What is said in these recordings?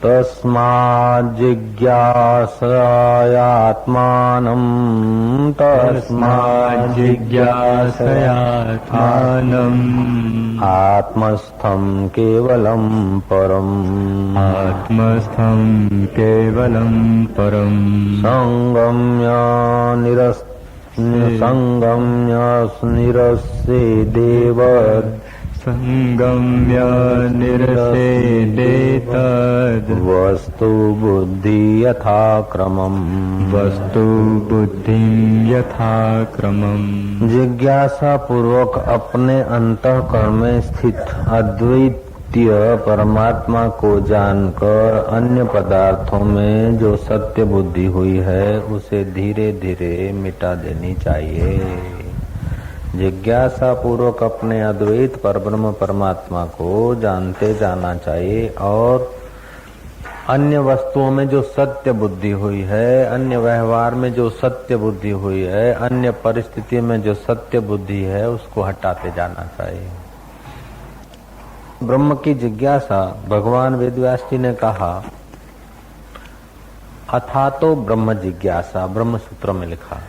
तस्माज्जिज्ञासयात्मानं तस्माज्जिज्ञासयात्मानम् आत्मस्थं केवलं परम् आत्मस्थं केवलं परम् संगम्य निरस्येदेव संगम्य निरसेदेतद् वस्तु बुद्धि यथा क्रमम् वस्तु बुद्धिं यथा क्रमम् जिज्ञासा पूर्वक अपने अंतःकरण में स्थित अद्वितीय परमात्मा को जानकर अन्य पदार्थों में जो सत्य बुद्धि हुई है उसे धीरे धीरे मिटा देनी चाहिए। जिज्ञासा पूर्वक अपने अद्वैत परब्रह्म परमात्मा को जानते जाना चाहिए और अन्य वस्तुओं में जो सत्य बुद्धि हुई है, अन्य व्यवहार में जो सत्य बुद्धि हुई है, अन्य परिस्थिति में जो सत्य बुद्धि है उसको हटाते जाना चाहिए। ब्रह्म की जिज्ञासा भगवान वेदव्यास जी ने कहा अथातो ब्रह्म जिज्ञासा, ब्रह्म सूत्र में लिखा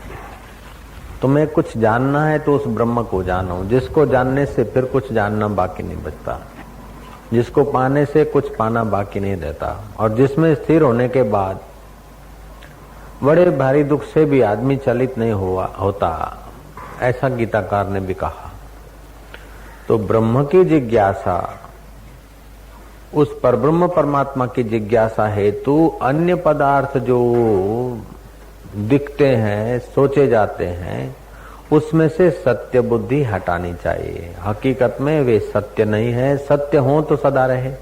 तुम्हें कुछ जानना है तो उस ब्रह्म को जानो, जिसको जानने से फिर कुछ जानना बाकी नहीं बचता, जिसको पाने से कुछ पाना बाकी नहीं रहता, और जिसमें स्थिर होने के बाद बड़े भारी दुख से भी आदमी चलित नहीं होता, ऐसा गीताकार ने भी कहा। तो ब्रह्म की जिज्ञासा, उस परब्रह्म परमात्मा की जिज्ञासा हेतु अन्य पदार्थ जो दिखते हैं, सोचे जाते हैं, उसमें से सत्य बुद्धि हटानी चाहिए। हकीकत में वे सत्य नहीं है। सत्य हो तो सदा रहे,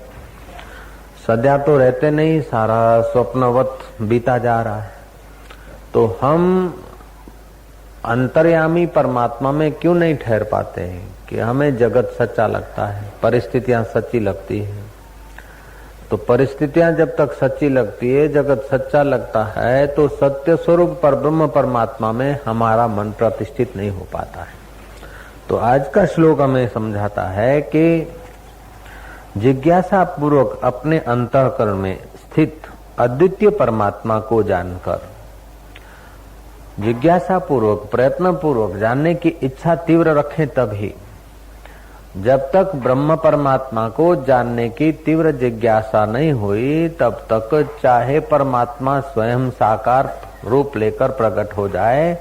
सदा तो रहते नहीं, सारा स्वप्नवत बीता जा रहा है। तो हम अंतर्यामी परमात्मा में क्यों नहीं ठहर पाते हैं कि हमें जगत सच्चा लगता है, परिस्थितियां सच्ची लगती है। तो परिस्थितियां जब तक सच्ची लगती है, जगत सच्चा लगता है, तो सत्य स्वरूप परब्रह्म परमात्मा में हमारा मन प्रतिष्ठित नहीं हो पाता है। तो आज का श्लोक हमें समझाता है कि जिज्ञासा पूर्वक अपने अंतःकरण में स्थित अद्वितीय परमात्मा को जानकर, जिज्ञासा पूर्वक प्रयत्न पूर्वक जानने की इच्छा तीव्र रखें तभी। जब तक ब्रह्म परमात्मा को जानने की तीव्र जिज्ञासा नहीं हुई तब तक चाहे परमात्मा स्वयं साकार रूप लेकर प्रकट हो जाए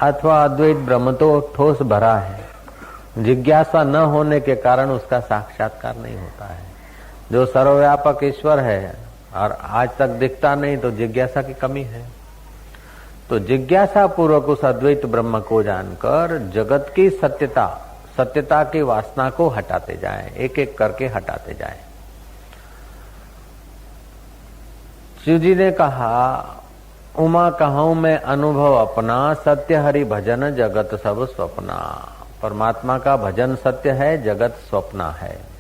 अथवा अद्वैत ब्रह्म तो ठोस भरा है, जिज्ञासा न होने के कारण उसका साक्षात्कार नहीं होता है। जो सर्वव्यापक ईश्वर है और आज तक दिखता नहीं तो जिज्ञासा की कमी है। तो जिज्ञासा पूर्वक उस अद्वैत ब्रह्म को जानकर जगत की सत्यता की वासना को हटाते जाएं, एक एक करके हटाते जाएं। शिव जी ने कहा उमा कहूं मैं अनुभव अपना, सत्य हरि भजन जगत सब स्वप्ना। परमात्मा का भजन सत्य है, जगत स्वप्ना है।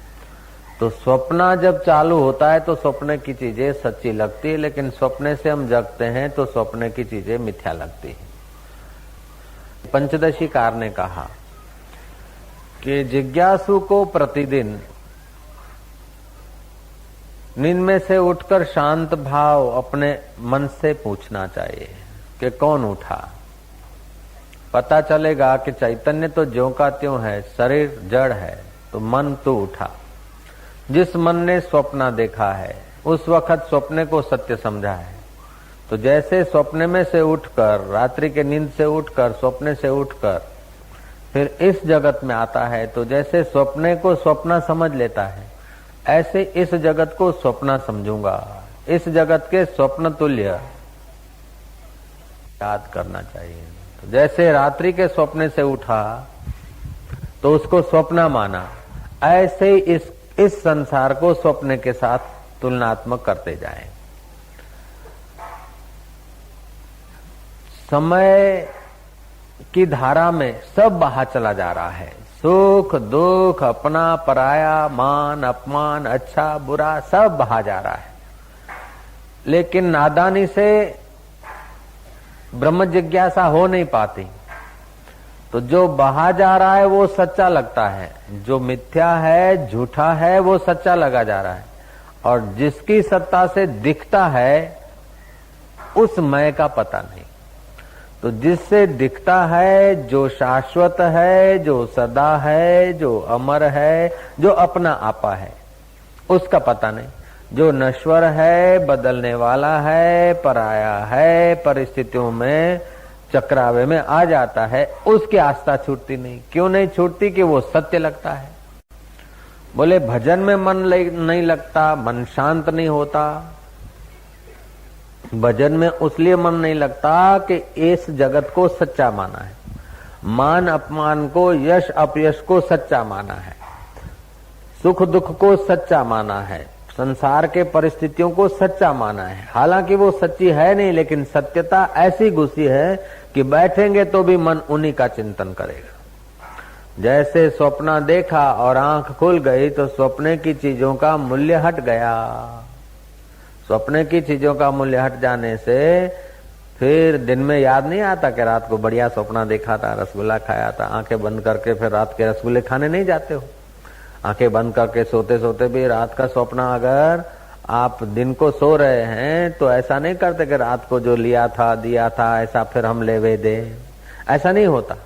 तो स्वप्ना जब चालू होता है तो स्वप्न की चीजें सच्ची लगती है, लेकिन स्वप्ने से हम जगते हैं तो स्वप्न की चीजें मिथ्या लगती है। पंचदशी कार ने कहा कि जिज्ञासु को प्रतिदिन नींद में से उठकर शांत भाव अपने मन से पूछना चाहिए कि कौन उठा। पता चलेगा कि चैतन्य तो ज्यों का त्यों है, शरीर जड़ है, तो मन तो उठा। जिस मन ने स्वप्न देखा है उस वक्त स्वप्ने को सत्य समझा है। तो जैसे स्वप्ने में से उठकर, रात्रि के नींद से उठकर, स्वप्ने से उठकर फिर इस जगत में आता है, तो जैसे स्वप्ने को स्वप्न समझ लेता है, ऐसे इस जगत को स्वप्न समझूंगा। इस जगत के स्वप्न तुल्य याद करना चाहिए। तो जैसे रात्रि के स्वप्ने से उठा तो उसको स्वप्न माना, ऐसे ही इस संसार को स्वप्न के साथ तुलनात्मक करते जाएं। समय की धारा में सब बहा चला जा रहा है। सुख दुख, अपना पराया, मान अपमान, अच्छा बुरा, सब बहा जा रहा है। लेकिन नादानी से ब्रह्म जिज्ञासा हो नहीं पाती। तो जो बहा जा रहा है वो सच्चा लगता है, जो मिथ्या है, झूठा है, वो सच्चा लगा जा रहा है। और जिसकी सत्ता से दिखता है उस मय का पता नहीं। तो जिससे दिखता है, जो शाश्वत है, जो सदा है, जो अमर है, जो अपना आपा है, उसका पता नहीं। जो नश्वर है, बदलने वाला है, पराया है, परिस्थितियों में चक्रावे में आ जाता है, उसकी आस्था छूटती नहीं। क्यों नहीं छूटती? कि वो सत्य लगता है। बोले भजन में मन नहीं लगता, मन शांत नहीं होता। भजन में उसलिए मन नहीं लगता कि इस जगत को सच्चा माना है, मान अपमान को, यश अपयश को सच्चा माना है, सुख दुख को सच्चा माना है, संसार के परिस्थितियों को सच्चा माना है। हालांकि वो सच्ची है नहीं, लेकिन सत्यता ऐसी घुसी है कि बैठेंगे तो भी मन उन्हीं का चिंतन करेगा। जैसे स्वप्न देखा और आंख खुल गई तो स्वप्न की चीजों का मूल्य हट गया। स्वप्न की चीजों का मूल्य हट जाने से फिर दिन में याद नहीं आता कि रात को बढ़िया स्वप्न देखा था, रसगुल्ला खाया था। आंखें बंद करके फिर रात के रसगुल्ले खाने नहीं जाते हो। आंखें बंद करके सोते सोते भी रात का स्वप्न, अगर आप दिन को सो रहे हैं तो ऐसा नहीं करते कि रात को जो लिया था, दिया था, ऐसा फिर हम लेवे दे, ऐसा नहीं होता।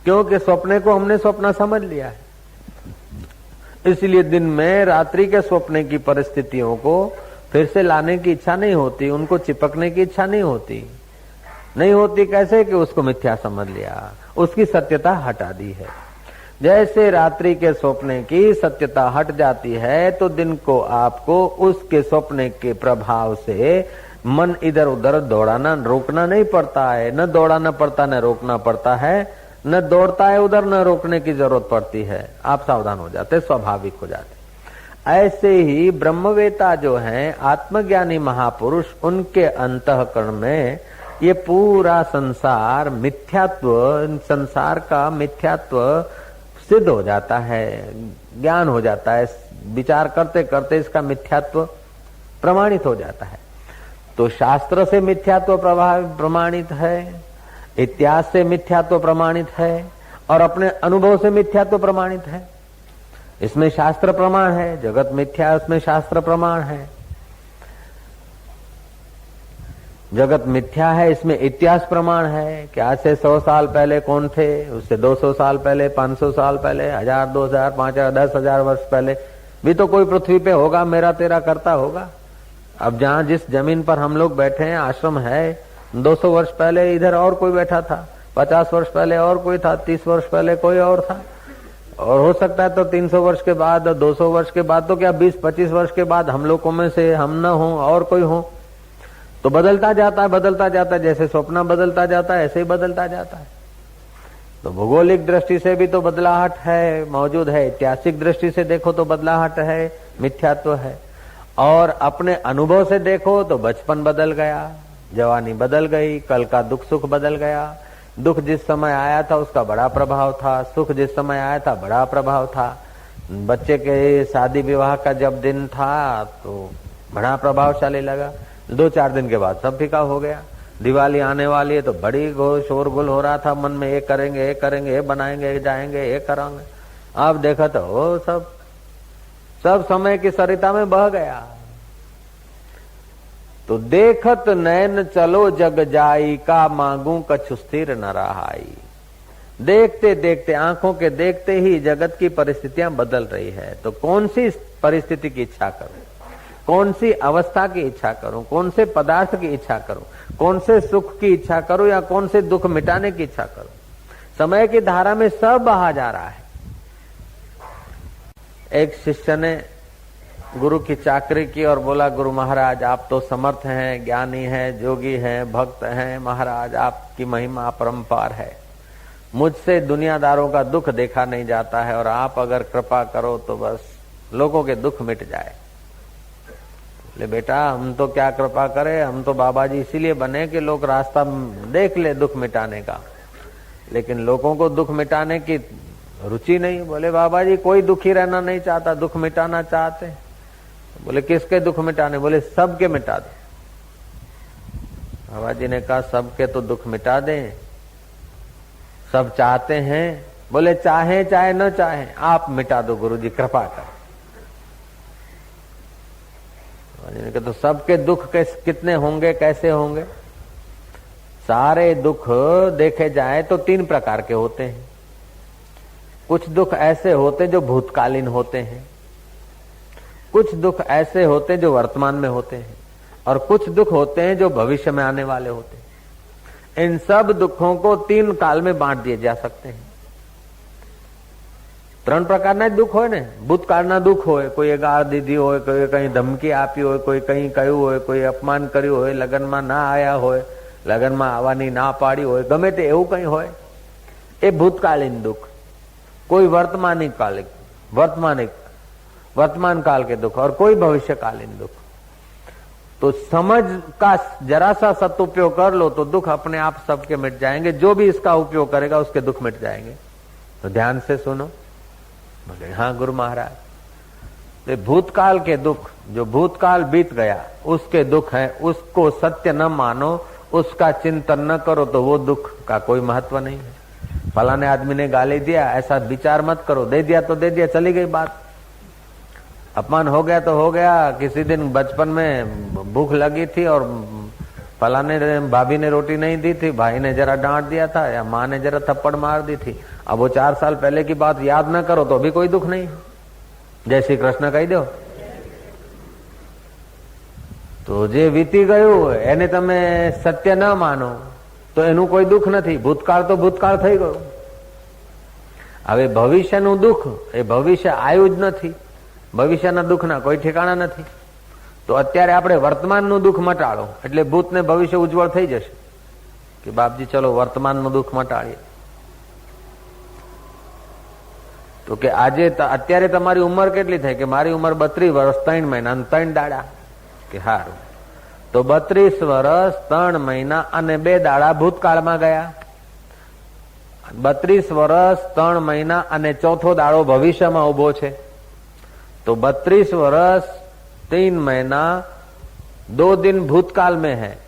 क्योंकि स्वप्ने को हमने स्वप्न समझ लिया है। इसलिए दिन में रात्रि के स्वप्ने की परिस्थितियों को फिर से लाने की इच्छा नहीं होती, उनको चिपकने की इच्छा नहीं होती। नहीं होती कैसे? कि उसको मिथ्या समझ लिया, उसकी सत्यता हटा दी है। जैसे रात्रि के स्वप्ने की सत्यता हट जाती है तो दिन को आपको उसके स्वप्ने के प्रभाव से मन इधर उधर दौड़ाना, रोकना नहीं पड़ता है। न दौड़ाना पड़ता, न रोकना पड़ता है। न दौड़ता है उधर, न रोकने की जरूरत पड़ती है। आप सावधान हो जाते, स्वाभाविक हो जाते। ऐसे ही ब्रह्मवेता जो हैं, आत्मज्ञानी महापुरुष, उनके अंतःकरण में ये पूरा संसार मिथ्यात्व, संसार का मिथ्यात्व सिद्ध हो जाता है, ज्ञान हो जाता है। विचार करते करते इसका मिथ्यात्व प्रमाणित हो जाता है। तो शास्त्र से मिथ्यात्व प्रमाणित है, इतिहास से मिथ्यात्व प्रमाणित है, और अपने अनुभव से मिथ्यात्व प्रमाणित है। इसमें शास्त्र प्रमाण है, जगत मिथ्या, उसमें शास्त्र प्रमाण है। जगत मिथ्या है, इसमें इतिहास प्रमाण है कि आज से 100 साल पहले कौन थे, उससे 200 साल पहले, 500 साल पहले, 1000, 2000, 5000, 10,000 वर्ष पहले भी तो कोई पृथ्वी पे होगा, मेरा तेरा करता होगा। अब जहां जिस जमीन पर हम लोग बैठे हैं, आश्रम है, 200 वर्ष पहले इधर और कोई बैठा था, 50 वर्ष पहले और कोई था, 30 वर्ष पहले कोई और था, और हो सकता है तो 300 वर्ष के बाद, 200 वर्ष के बाद, तो क्या 20-25 वर्ष के बाद हम लोगों में से हम न हो और कोई हो। तो बदलता जाता है, बदलता जाता है। जैसे स्वप्न बदलता जाता है, ऐसे ही बदलता जाता है। तो भौगोलिक दृष्टि से भी तो बदलाहट है, मौजूद है। ऐतिहासिक दृष्टि से देखो तो बदलाहट है, मिथ्यात्व है। और अपने अनुभव से देखो तो बचपन बदल गया, जवानी बदल गई, कल का दुख सुख बदल गया। दुख जिस समय आया था उसका बड़ा प्रभाव था, सुख जिस समय आया था बड़ा प्रभाव था। बच्चे के शादी विवाह का जब दिन था तो बड़ा प्रभावशाली लगा, 2-4 दिन के बाद सब फीका हो गया। दिवाली आने वाली है तो बड़ी शोरगुल हो रहा था मन में, ये करेंगे, ये करेंगे, ये बनाएंगे, ये जाएंगे, ये करेंगे। अब देखा तो वो सब समय की सरिता में बह गया। तो देखत नैन चलो जग जाई, का मांगू कछु स्थिर न रहाई। देखते देखते, आंखों के देखते ही जगत की परिस्थितियां बदल रही है। तो कौन सी परिस्थिति की इच्छा करूं, कौन सी अवस्था की इच्छा करूं, कौन से पदार्थ की इच्छा करूं, कौन से सुख की इच्छा करूं, या कौन से दुख मिटाने की इच्छा करूं। समय की धारा में सब बहा जा रहा है। एक शिष्य ने गुरु की चाकरी की और बोला, गुरु महाराज आप तो समर्थ हैं, ज्ञानी हैं, जोगी हैं, भक्त हैं, महाराज आपकी महिमा अपरंपार है। मुझसे दुनियादारों का दुख देखा नहीं जाता है, और आप अगर कृपा करो तो बस लोगों के दुख मिट जाए। ले बेटा, हम तो क्या कृपा करें, हम तो बाबा जी इसीलिए बने कि लोग रास्ता देख ले दुख मिटाने का, लेकिन लोगों को दुख मिटाने की रुचि नहीं। बोले बाबा जी कोई दुखी रहना नहीं चाहता, दुख मिटाना चाहते। बोले किसके दुख मिटाने? बोले सबके मिटा दे। बाबा जी ने कहा सबके तो दुख मिटा दें, सब चाहते हैं। बोले चाहे चाहे न चाहे आप मिटा दो, गुरु जी कृपा कर। तो सबके दुख कितने होंगे, कैसे होंगे? सारे दुख देखे जाए तो 3 प्रकार के होते हैं। कुछ दुख ऐसे होते जो भूतकालीन होते हैं, कुछ दुख ऐसे होते जो वर्तमान में होते हैं, और कुछ दुख होते हैं जो भविष्य में आने वाले होते हैं। इन सब दुखों को 3 काल में बांट दिए जा सकते हैं। 3 प्रकारना दुख હોય ને, ભૂતકાળના દુઃખ હોય, કોઈ ગાળ દીધી હોય, કોઈ કઈ ધમકી આપી હોય, કોઈ કઈ કહ્યું હોય, કોઈ અપમાન કર્યું હોય, લગ્નમાં ના આયા હોય, લગ્નમાં આવવાની ના પાડી હોય, ગમે તે એવું કઈ હોય, એ ભૂતકાલીન दुख। कोई वर्तमान काल के दुख और कोई भविष्यकालीन दुख। तो समझ का जरा सा सदुपयोग कर लो तो दुख अपने आप सबके मिट जाएंगे। जो भी इसका उपयोग करेगा उसके दुख मिट जाएंगे। तो ध्यान से सुनो। बोले हाँ गुरु महाराज, तो भूतकाल के दुख, जो भूतकाल बीत गया उसके दुख है, उसको सत्य न मानो, उसका चिंतन न करो तो वो दुख का कोई महत्व नहीं है। फलाने आदमी ने गाली दिया, ऐसा विचार मत करो, दे दिया तो दे दिया, चली गई बात। अपमान हो गया तो हो गया। किसी दिन बचपन में भूख लगी थी और फलाने भाभी ने रोटी नहीं दी थी, भाई ने जरा डांट दिया था या माँ ने जरा थप्पड़ मार दी थी। अब वो 4 साल पहले की बात याद न करो तो भी कोई दुख नहीं। जय श्री कृष्ण कही दो। तो जे વીતી ગયું એને તમે સત્ય ન માનો તો એનું કોઈ દુઃખ નથી। ભૂતકાળ તો ભૂતકાળ થઈ ગયો। હવે ભવિષ્યનું દુઃખ એ ભવિષ્ય આવ્યું જ નથી। ભવિષ્યના દુઃખના કોઈ ઠેકાણા નથી। તો અત્યારે આપણે વર્તમાનનું દુઃખ મટાડો એટલે ભૂત ને ભવિષ્ય ઉજ્જવળ થઈ જશે કે બાપજી ચલો વર્તમાનનું દુઃખ મટાડીએ। તો કે આજે અત્યારે તમારી ઉંમર કેટલી થઈ? કે મારી ઉંમર 32 વર્ષ 3 મહિના 3 દાડા। કે હારું, તો 32 વર્ષ 3 મહિના અને 2 દાડા ભૂતકાળમાં ગયા। 32 વર્ષ 3 મહિના અને ચોથો દાડો ભવિષ્યમાં ઉભો છે। तो 32 वर्ष 3 महीना 2 दिन भूतकाल में है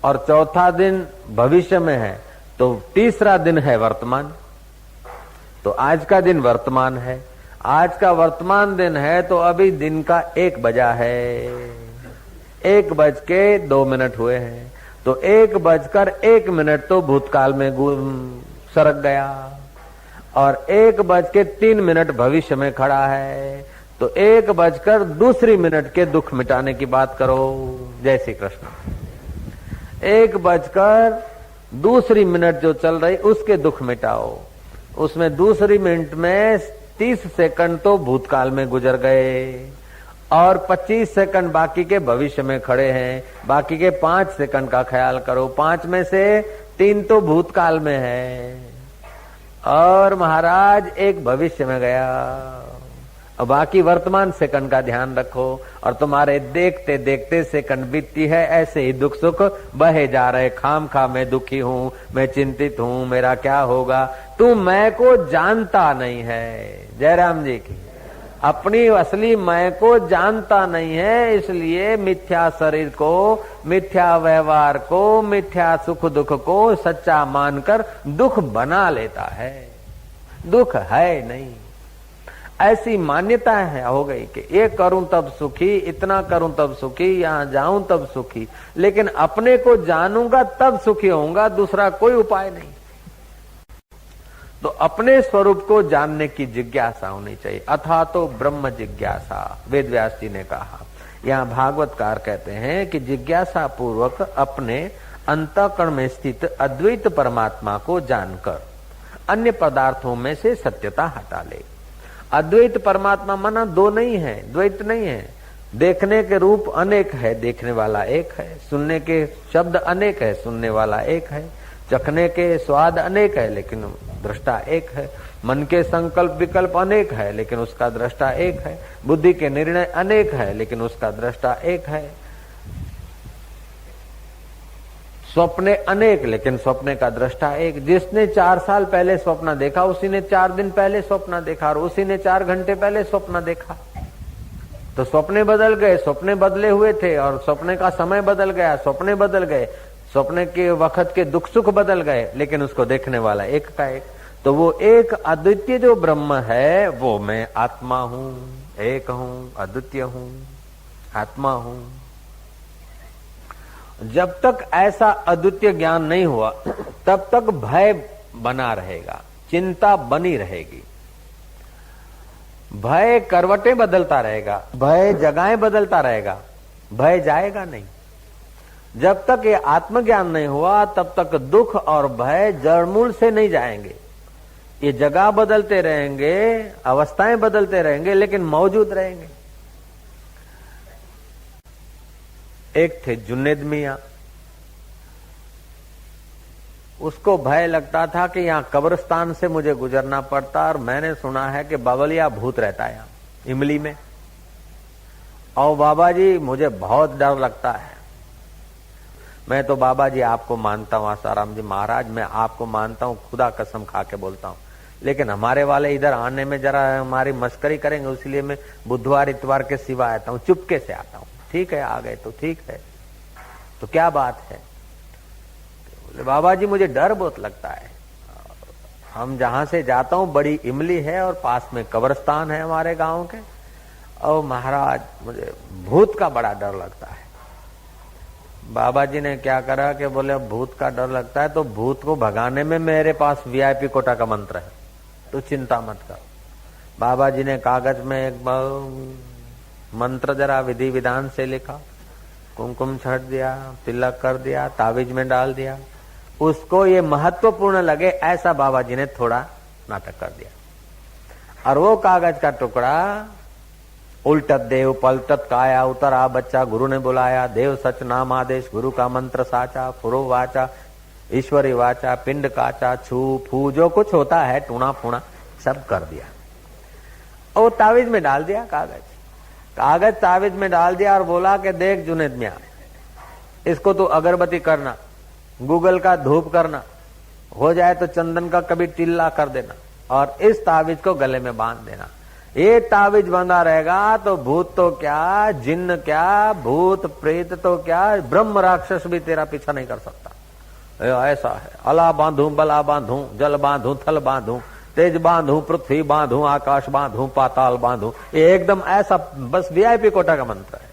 और चौथा दिन भविष्य में है, तो तीसरा दिन है वर्तमान। तो आज का दिन वर्तमान है। आज का वर्तमान दिन है तो अभी दिन का 1 बजा है। 1:02 हुए हैं। तो 1:01 तो भूतकाल में सरक गया और 1:03 भविष्य में खड़ा है। तो 1:02 के दुख मिटाने की बात करो। जय श्री कृष्ण। 1:02 जो चल रही उसके दुख मिटाओ। उसमें दूसरी मिनट में 30 सेकंड तो भूतकाल में गुजर गए और 25 सेकंड बाकी के भविष्य में खड़े हैं। बाकी के 5 सेकंड का ख्याल करो। 5 में से 3 तो भूतकाल में है और महाराज 1 भविष्य में गया। और बाकी वर्तमान सेकंड का ध्यान रखो और तुम्हारे देखते देखते सेकंड बीतती है। ऐसे ही दुख सुख बहे जा रहे। खाम खा मैं दुखी हूँ, मैं चिंतित हूँ, मेरा क्या होगा। तू मैं को जानता नहीं है। जयराम जी की। अपनी असली मैं को जानता नहीं है, इसलिए मिथ्या शरीर को, मिथ्या व्यवहार को, मिथ्या सुख दुख को सच्चा मानकर दुख बना लेता है। दुख है नहीं, ऐसी मान्यता है हो गई कि ये करूं तब सुखी, इतना करूं तब सुखी, यहाँ जाऊं तब सुखी। लेकिन अपने को जानूंगा तब सुखी होऊंगा, दूसरा कोई उपाय नहीं। तो अपने स्वरूप को जानने की जिज्ञासा होनी चाहिए। अथा तो ब्रह्म जिज्ञासा, वेद व्यास जी ने कहा। यहाँ भागवतकार कहते हैं कि जिज्ञासा पूर्वक अपने अंतःकरण में स्थित अद्वैत परमात्मा को जानकर अन्य पदार्थों में से सत्यता हटा ले। अद्वैत परमात्मा माना 2 नहीं है, द्वैत नहीं है। देखने के रूप अनेक है, देखने वाला एक है। सुनने के शब्द अनेक है, सुनने वाला एक है। चखने के स्वाद अनेक है, लेकिन दृष्टा एक है। मन के संकल्प विकल्प अनेक है, लेकिन उसका दृष्टा एक है। बुद्धि के निर्णय अनेक है, लेकिन उसका दृष्टा एक है। स्वप्ने अनेक, लेकिन स्वप्ने का दृष्टा एक। जिसने 4 साल पहले स्वप्न देखा उसी ने 4 दिन पहले स्वप्न देखा और उसी ने 4 घंटे पहले स्वप्न देखा। तो स्वप्ने बदल गए, स्वप्ने बदले हुए थे और स्वप्ने का समय बदल गया, स्वप्ने बदल गए, स्वप्ने के वक्त के दुख सुख बदल गए, लेकिन उसको देखने वाला एक का एक। तो वो एक अद्वितीय जो ब्रह्म है वो मैं आत्मा हूँ, एक हूँ, अद्वितीय हूँ, आत्मा हूँ। जब तक ऐसा अद्वितीय ज्ञान नहीं हुआ तब तक भय बना रहेगा, चिंता बनी रहेगी, भय करवटें बदलता रहेगा, भय जगहें बदलता रहेगा, भय जाएगा नहीं। जब तक ये आत्मज्ञान नहीं हुआ तब तक दुख और भय जड़मूल से नहीं जाएंगे। ये जगह बदलते रहेंगे, अवस्थाएं बदलते रहेंगे, लेकिन मौजूद रहेंगे। एक थे जुन्नेद मियां, उसको भय लगता था कि यहाँ कब्रिस्तान से मुझे गुजरना पड़ता, और मैंने सुना है कि बावलिया भूत रहता है यहाँ इमली में। और बाबा जी मुझे बहुत डर लगता है। मैं तो बाबा जी आपको मानता हूँ, आसाराम जी महाराज मैं आपको मानता हूँ, खुदा कसम खा के बोलता हूँ, लेकिन हमारे वाले इधर आने में जरा हमारी मस्करी करेंगे, इसलिए मैं बुधवार इतवार के सिवा आता हूँ, चुपके से आता हूँ। ठीक है, आ गए तो ठीक है, तो क्या बात है? बोले बाबा जी मुझे डर बहुत लगता है, हम जहां से जाता हूँ बड़ी इमली है और पास में कब्रिस्तान है हमारे गांव के, और महाराज मुझे भूत का बड़ा डर लगता है। बाबा जी ने क्या करा कि बोले भूत का डर लगता है तो भूत को भगाने में मेरे पास वीआईपी कोटा का मंत्र है, तो चिंता मत कर। बाबा जी ने कागज में एक मंत्र जरा विधि विधान से लिखा, कुमकुम छट दिया, तिलक कर दिया, ताबीज में डाल दिया। उसको ये महत्वपूर्ण लगे ऐसा बाबा जी ने थोड़ा नाटक कर दिया, और वो कागज का टुकड़ा उल्टत देव पलटत काया, उतरा बच्चा गुरु ने बुलाया, देव सच नाम आदेश, गुरु का मंत्र साचा, फुरो वाचा ईश्वरी वाचा, पिंड काचा, छू फू जो कुछ होता है टूना फूना सब कर दिया, और तावीज में डाल दिया। कागज तावीज में डाल दिया और बोला कि देख जुनेद मियां, इसको तो अगरबत्ती करना, गूगल का धूप करना, हो जाए तो चंदन का कभी टिल्ला कर देना, और इस तावीज को गले में बांध देना। ये तावीज बंधा रहेगा तो भूत तो क्या, जिन्न क्या, भूत प्रेत तो क्या, ब्रह्म राक्षस भी तेरा पीछा नहीं कर सकता। ऐसा है, अला बांधू, बला बांधू, जल बांधू, थल बांधू, तेज बांधू, पृथ्वी बांधू, आकाश बांधू, पाताल बांधू, ये एकदम ऐसा बस वीआईपी कोटा का मंत्र है।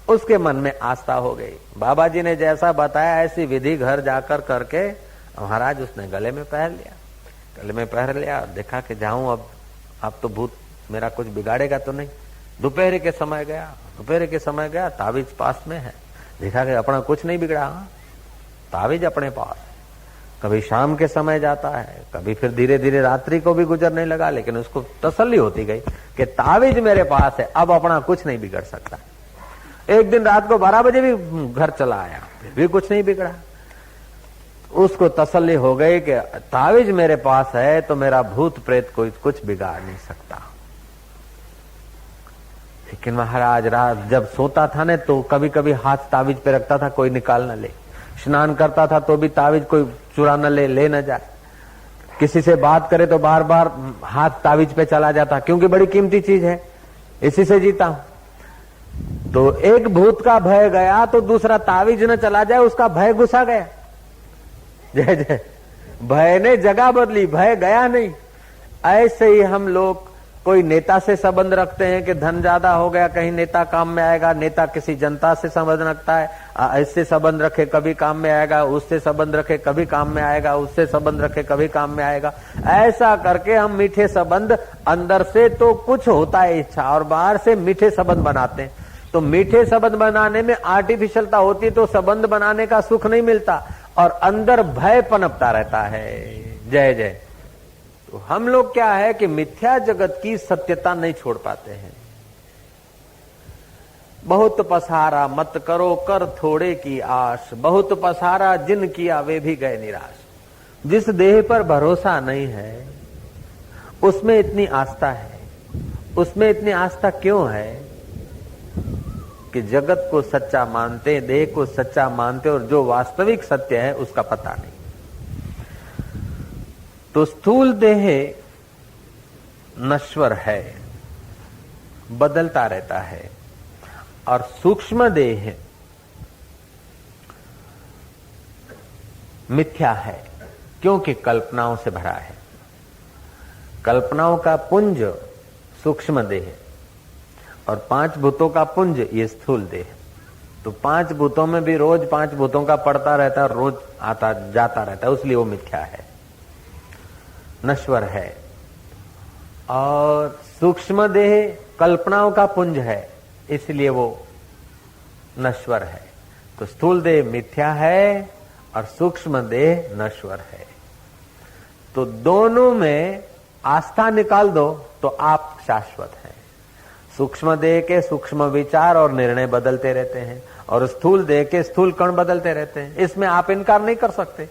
उसके मन में आस्था हो गई। बाबा जी ने जैसा बताया ऐसी विधि घर जाकर करके महाराज उसने गले में पहन लिया। गले में पहन लिया, देखा कि जाऊं अब तो भूत मेरा कुछ बिगाड़ेगा तो नहीं। दोपहर के समय गया, तावीज पास में है, देखा कि अपना कुछ नहीं बिगड़ा, तावीज अपने पास। कभी शाम के समय जाता है, कभी फिर धीरे धीरे रात्रि को भी गुजरने लगा, लेकिन उसको तसल्ली होती गई कि तावीज मेरे पास है, अब अपना कुछ नहीं बिगड़ सकता। एक दिन रात को 12 बजे भी घर चला आया, फिर भी कुछ नहीं बिगड़ा। उसको तसल्ली हो गई कि तावीज मेरे पास है तो मेरा भूत प्रेत कोई कुछ बिगाड़ नहीं सकता। लेकिन महाराज रात जब सोता था ने तो कभी कभी हाथ तावीज पे रखता था, कोई निकाल न ले। स्नान करता था तो भी तावीज कोई चुरा न ले न जाए। किसी से बात करे तो बार बार हाथ तावीज पे चला जाता, क्योंकि बड़ी कीमती चीज है, इसी से जीता हूं। तो एक भूत का भय गया तो दूसरा तावीज न चला जाए, उसका भय घुसा गया। जय जय, भय ने जगह बदली, भय गया नहीं। ऐसे ही हम लोग कोई नेता से संबंध रखते हैं कि धन ज्यादा हो गया कहीं नेता काम में आएगा, नेता किसी जनता से संबंध रखता है, इससे संबंध रखे कभी काम में आएगा, उससे संबंध रखे कभी काम में आएगा, उससे संबंध रखे कभी काम में आएगा। ऐसा करके हम मीठे संबंध, अंदर से तो कुछ होता है इच्छा और बाहर से मीठे संबंध बनाते हैं। तो मीठे संबंध बनाने में आर्टिफिशियलता होती है तो संबंध बनाने का सुख नहीं मिलता और अंदर भय पनपता रहता है। जय जय। तो हम लोग क्या है कि मिथ्या जगत की सत्यता नहीं छोड़ पाते हैं। बहुत पसारा मत करो कर थोड़े की आश, बहुत पसारा जिन किया वे भी गए निराश। जिस देह पर भरोसा नहीं है उसमें इतनी आस्था है। उसमें इतनी आस्था क्यों है कि जगत को सच्चा मानते, देह को सच्चा मानते और जो वास्तविक सत्य है उसका पता नहीं। तो स्थूल देह नश्वर है, बदलता रहता है, और सूक्ष्म देह मिथ्या है क्योंकि कल्पनाओं से भरा है। कल्पनाओं का पुंज सूक्ष्म देह और 5 भूतों का पुंज ये स्थूल देह। तो 5 भूतों में भी रोज 5 भूतों का पड़ता रहता है, रोज आता जाता रहता है, इसलिए वो मिथ्या है, नश्वर है। और सूक्ष्म देह कल्पनाओं का पुंज है, इसलिए वो नश्वर है। तो स्थूल देह मिथ्या है और सूक्ष्म देह नश्वर है। तो दोनों में आस्था निकाल दो तो आप शाश्वत हैं। सूक्ष्म देह के सूक्ष्म विचार और निर्णय बदलते रहते हैं और स्थूल देह के स्थूल कण बदलते रहते हैं, इसमें आप इनकार नहीं कर सकते।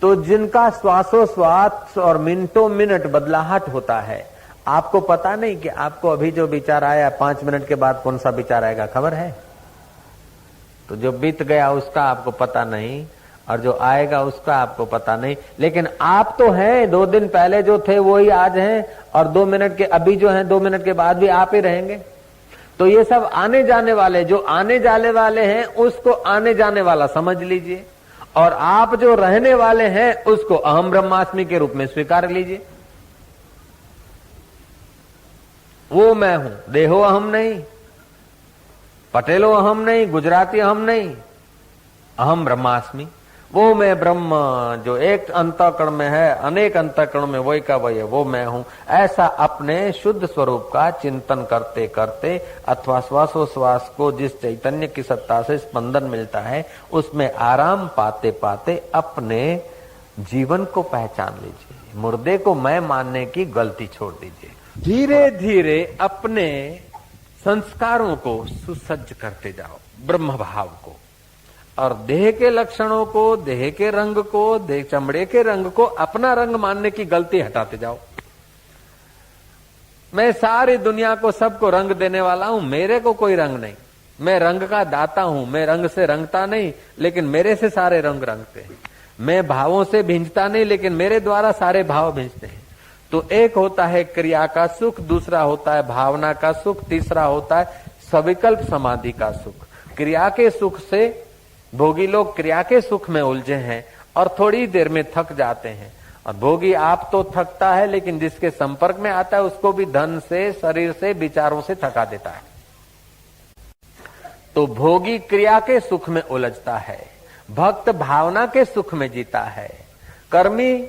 तो जिनका श्वासोश्वास और मिनटों मिनट बदलाहट होता है, आपको पता नहीं कि आपको अभी जो विचार आया 5 मिनट के बाद कौन सा विचार आएगा, खबर है? तो जो बीत गया उसका आपको पता नहीं और जो आएगा उसका आपको पता नहीं, लेकिन आप तो हैं, 2 दिन पहले जो थे वही आज हैं और 2 मिनट के अभी जो हैं 2 मिनट के बाद भी आप ही रहेंगे। तो ये सब आने जाने वाले, जो आने जाने वाले हैं उसको आने जाने वाला समझ लीजिए और आप जो रहने वाले हैं उसको अहम ब्रह्मास्मि के रूप में स्वीकार लीजिए। वो मैं हूं, देहो अहम नहीं, पटेलो अहम नहीं, गुजराती अहम नहीं, अहम ब्रह्मास्मि। वो मैं ब्रह्म जो एक अंतःकरण में है, अनेक अंतःकरण में वही का वही है, वो मैं हूं। ऐसा अपने शुद्ध स्वरूप का चिंतन करते करते अथवा श्वासोश्वास को जिस चैतन्य की सत्ता से स्पंदन मिलता है उसमें आराम पाते पाते अपने जीवन को पहचान लीजिए। मुर्दे को मैं मानने की गलती छोड़ दीजिए। धीरे धीरे अपने संस्कारों को सुसज्ज करते जाओ, ब्रह्म भाव को, और देह के लक्षणों को, देह के रंग को, देह चमड़े के रंग को अपना रंग मानने की गलती हटाते जाओ। मैं सारी दुनिया को, सबको रंग देने वाला हूं, मेरे को कोई रंग नहीं, मैं रंग का दाता हूं, मैं रंग से रंगता नहीं लेकिन मेरे से सारे रंग रंगते हैं। मैं भावों से भिंजता नहीं लेकिन मेरे द्वारा सारे भाव भिंजते हैं। तो एक होता है क्रिया का सुख, दूसरा होता है भावना का सुख, तीसरा होता है सविकल्प समाधि का सुख। क्रिया के सुख से भोगी लोग क्रिया के सुख में उलझे हैं और थोड़ी देर में थक जाते हैं, और भोगी आप तो थकता है लेकिन जिसके संपर्क में आता है उसको भी धन से, शरीर से, विचारों से थका देता है। तो भोगी क्रिया के सुख में उलझता है, भक्त भावना के सुख में जीता है, कर्मी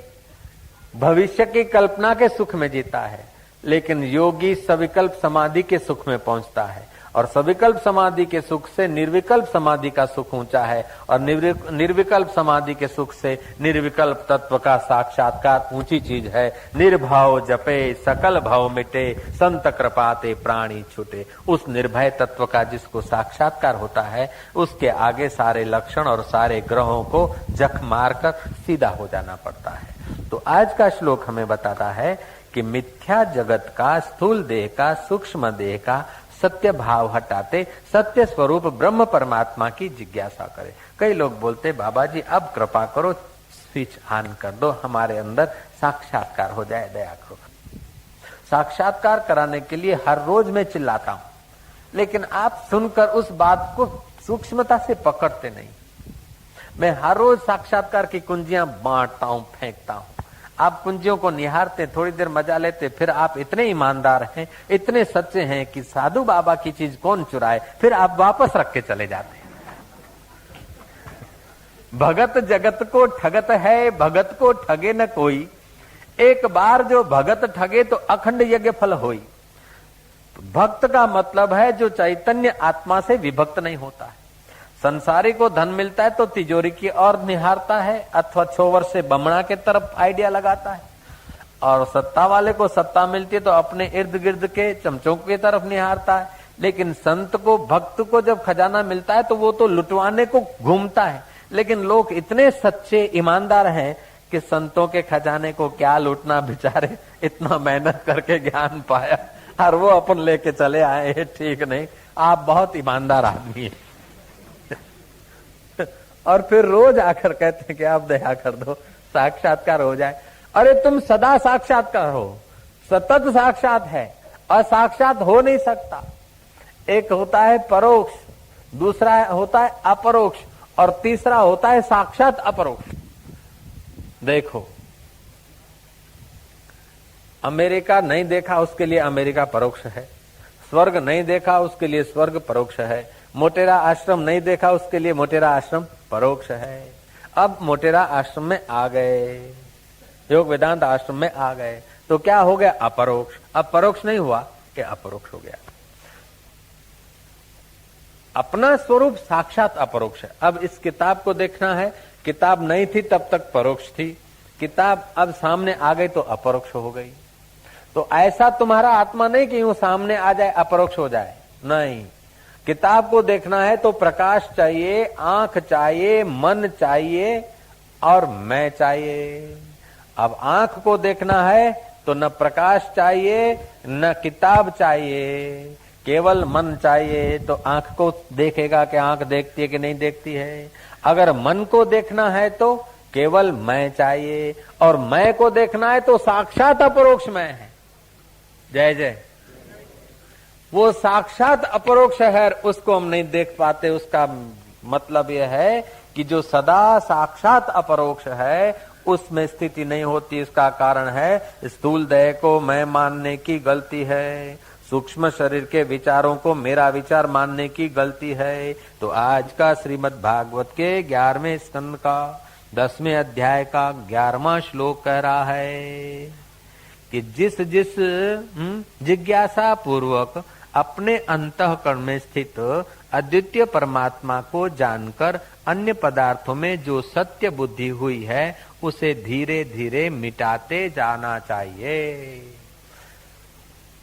भविष्य की कल्पना के सुख में जीता है, लेकिन योगी सविकल्प समाधि के सुख में पहुंचता है। और सविकल्प समाधि के सुख से निर्विकल्प समाधि का सुख ऊंचा है और निर्विकल्प समाधि के सुख से निर्विकल्प तत्व का साक्षात्कार ऊंची चीज है। निर्भाव जपे सकल भव मिटे, संत कृपाते प्राणी छूटे। उस निर्भय तत्व का जिसको साक्षात्कार होता है उसके आगे सारे लक्षण और सारे ग्रहों को जख मारकर सीधा हो जाना पड़ता है। तो आज का श्लोक हमें बताता है कि मिथ्या जगत का, स्थूल देह का, सूक्ष्म देह का सत्य भाव हटाते सत्य स्वरूप ब्रह्म परमात्मा की जिज्ञासा करें। कई लोग बोलते बाबा जी अब कृपा करो, स्विच ऑन कर दो, हमारे अंदर साक्षात्कार हो जाए, दया करो। साक्षात्कार कराने के लिए हर रोज मैं चिल्लाता हूं, लेकिन आप सुनकर उस बात को सूक्ष्मता से पकड़ते नहीं। मैं हर रोज साक्षात्कार की कुंजियां बांटता हूं, फेंकता हूं। आप कुंजियों को निहारते, थोड़ी देर मजा लेते, फिर आप इतने ईमानदार हैं, इतने सच्चे हैं कि साधु बाबा की चीज कौन चुराए, फिर आप वापस रख के चले जाते हैं। भगत जगत को ठगत है, भगत को ठगे न कोई, एक बार जो भगत ठगे तो अखंड यज्ञ फल होई। भक्त का मतलब है जो चैतन्य आत्मा से विभक्त नहीं होता है। संसारी को धन मिलता है तो तिजोरी की ओर निहारता है अथवा छोवर से बमणा के तरफ आइडिया लगाता है, और सत्ता वाले को सत्ता मिलती है तो अपने इर्द गिर्द के चमचों की तरफ निहारता है। लेकिन संत को, भक्त को जब खजाना मिलता है तो वो तो लुटवाने को घूमता है। लेकिन लोग इतने सच्चे ईमानदार हैं कि संतों के खजाने को क्या लूटना, बेचारे इतना मेहनत करके ज्ञान पाया और वो अपन लेके चले आए। ठीक नहीं, आप बहुत ईमानदार आदमी है। और फिर रोज आकर कहते हैं कि आप दया कर दो, साक्षात्कार हो जाए। अरे तुम सदा साक्षात्कार हो, सतत साक्षात है, असाक्षात हो नहीं सकता। एक होता है परोक्ष, दूसरा होता है अपरोक्ष, और तीसरा होता है साक्षात अपरोक्ष। देखो, अमेरिका नहीं देखा उसके लिए अमेरिका परोक्ष है, स्वर्ग नहीं देखा उसके लिए स्वर्ग परोक्ष है, मोटेरा आश्रम नहीं देखा उसके लिए मोटेरा आश्रम परोक्ष है। अब मोटेरा आश्रम में आ गए, योग वेदांत आश्रम में आ गए तो क्या हो गया? अपरोक्ष। अब परोक्ष नहीं हुआ कि अपरोक्ष हो गया। अपना स्वरूप साक्षात अपरोक्ष है। अब इस किताब को देखना है, किताब नहीं थी तब तक परोक्ष थी, किताब अब सामने आ गई तो अपरोक्ष हो गई। तो ऐसा तुम्हारा आत्मा नहीं कि यूं सामने आ जाए अपरोक्ष हो जाए, नहीं। किताब को देखना है तो प्रकाश चाहिए, आंख चाहिए, मन चाहिए और मैं चाहिए। अब आंख को देखना है तो न प्रकाश चाहिए न किताब चाहिए, केवल मन चाहिए। तो आंख को देखेगा कि आंख देखती है कि नहीं देखती है। अगर मन को देखना है तो केवल मैं चाहिए, और मैं को देखना है तो साक्षात अपरोक्ष मैं है। जय जय। वो साक्षात अपरोक्ष है, उसको हम नहीं देख पाते। उसका मतलब यह है कि जो सदा साक्षात अपरोक्ष है उसमें स्थिति नहीं होती। इसका कारण है स्थूल देह को मैं मानने की गलती है, सूक्ष्म शरीर के विचारों को मेरा विचार मानने की गलती है। तो आज का श्रीमद् भागवत के 11वें स्कंद का 10वें अध्याय का 11वां श्लोक कह रहा है कि जिस जिस जिज्ञासा पूर्वक अपने अंतःकरण में स्थित अद्वितीय परमात्मा को जानकर अन्य पदार्थों में जो सत्य बुद्धि हुई है उसे धीरे धीरे मिटाते जाना चाहिए।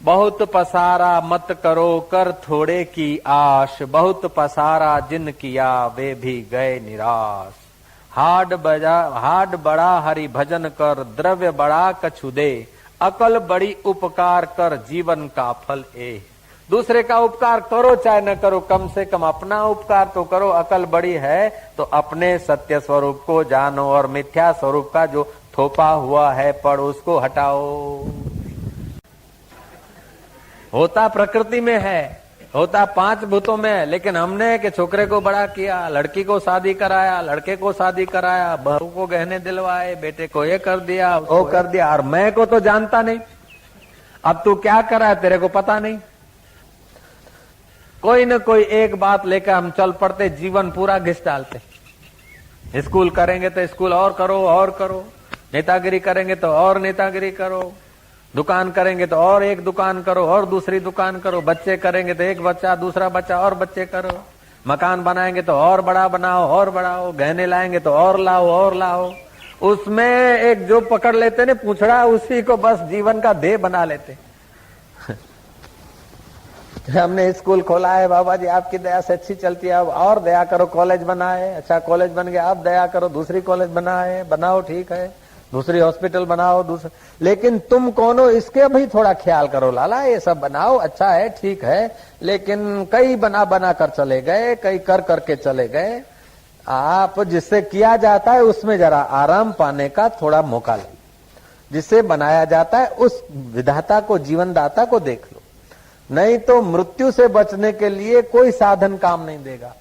बहुत पसारा मत करो कर थोड़े की आश, बहुत पसारा जिन किया वे भी गए निराश। हाड बड़ा हरि भजन कर, द्रव्य बड़ा कछु दे, अकल बड़ी उपकार कर, जीवन का फल ए। दूसरे का उपकार करो चाहे न करो, कम से कम अपना उपकार तो करो। अकल बड़ी है तो अपने सत्य स्वरूप को जानो और मिथ्या स्वरूप का जो थोपा हुआ है पड़ उसको हटाओ। होता प्रकृति में है, होता 5 भूतों में है, लेकिन हमने कि छोकरे को बड़ा किया, लड़की को शादी कराया, लड़के को शादी कराया, बहू को गहने दिलवाए, बेटे को ये कर दिया वो कर दिया, और मैं को तो जानता नहीं। अब तू क्या कर रहा है तेरे को पता नहीं। कोई न कोई एक बात लेकर हम चल पड़ते, जीवन पूरा घिस डालते। स्कूल करेंगे तो स्कूल और करो, नेतागिरी करेंगे तो और नेतागिरी करो, दुकान करेंगे तो और एक दुकान करो और दूसरी दुकान करो, बच्चे करेंगे तो एक बच्चा दूसरा बच्चा और बच्चे करो, मकान बनाएंगे तो और बड़ा बनाओ और बढ़ाओ, गहने लाएंगे तो और लाओ। उसमें एक जो पकड़ लेते ने पूछड़ा, उसी को बस जीवन का ध्येय बना लेते। हमने स्कूल खोला है, बाबा जी आपकी दया से अच्छी चलती है, अब और दया करो, कॉलेज बनाए, अच्छा कॉलेज बन गया, अब दया करो दूसरी कॉलेज बनाओ, ठीक है, दूसरी हॉस्पिटल बनाओ, लेकिन तुम कौन हो इसके भी थोड़ा ख्याल करो लाला। ये सब बनाओ, अच्छा है, ठीक है, लेकिन कई बना कर चले गए, कई कर करके चले गए। आप जिससे किया जाता है उसमें जरा आराम पाने का थोड़ा मौका लो। जिससे बनाया जाता है उस विधाता को, जीवनदाता को देख लो, नहीं तो मृत्यु से बचने के लिए कोई साधन काम नहीं देगा।